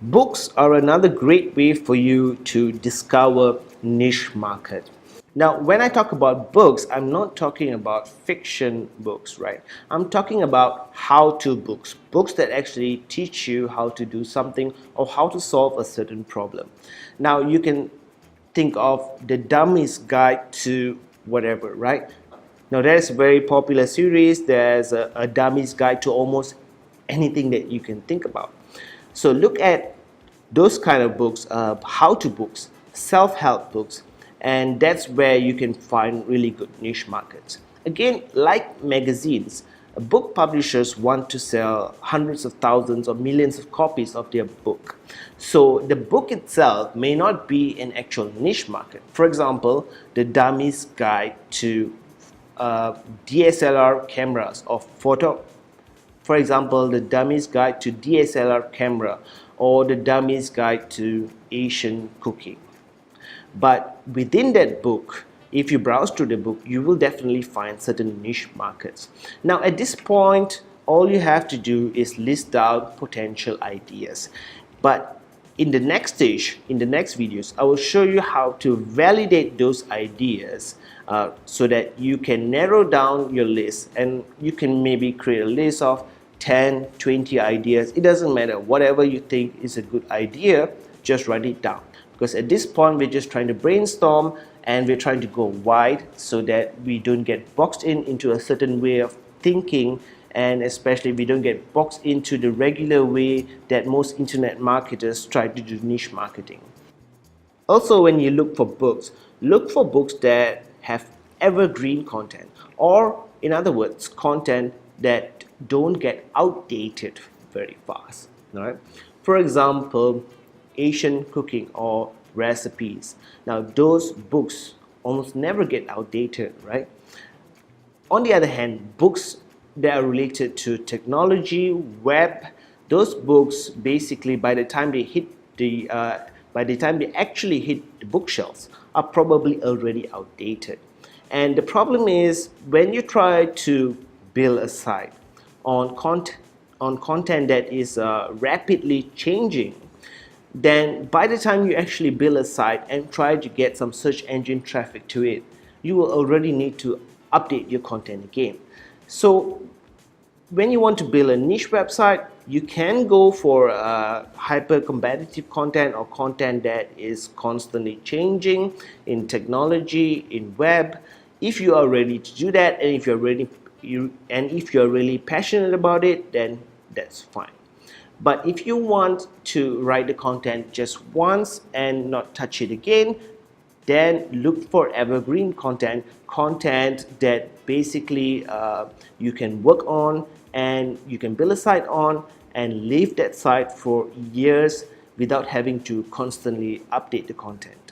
Books are another great way for you to discover niche market. Now, when I talk about books, I'm not talking about fiction books, right? I'm talking about how-to books, books that actually teach you how to do something or how to solve a certain problem. Now, you can think of the Dummy's Guide to whatever, right? Now, there's a very popular series. There's a Dummy's Guide to almost anything that you can think about. So look at those kind of books, how-to books, self-help books, and that's where you can find really good niche markets. Again, like magazines, book publishers want to sell hundreds of thousands or millions of copies of their book. So the book itself may not be an actual niche market. For example, the Dummy's Guide to DSLR cameras or photo. For example, the Dummy's Guide to DSLR camera or the Dummy's Guide to Asian cooking. But within that book, if you browse through the book, you will definitely find certain niche markets. Now, at this point, all you have to do is list down potential ideas. But in the next stage, in the next videos, I will show you how to validate those ideas so that you can narrow down your list, and you can maybe create a list of 10, 20 ideas. It doesn't matter. Whatever you think is a good idea, just write it down. Because at this point, we're just trying to brainstorm and we're trying to go wide so that we don't get boxed into a certain way of thinking, and especially we don't get boxed into the regular way that most internet marketers try to do niche marketing. Also, when you look for books that have evergreen content, or in other words, content that don't get outdated very fast. Right? For example, Asian cooking or recipes. Now, those books almost never get outdated, right? On the other hand, books that are related to technology, web, those books basically by the time they actually hit the bookshelves are probably already outdated. And the problem is when you try to build a site on content that is rapidly changing, then by the time you actually build a site and try to get some search engine traffic to it, you will already need to update your content again. So when you want to build a niche website, you can go for hyper competitive content or content that is constantly changing in technology, in web. If you are ready to do that, and if you're really passionate about it, then that's fine. But if you want to write the content just once and not touch it again, then look for evergreen content that basically you can work on and you can build a site on and leave that site for years without having to constantly update the content.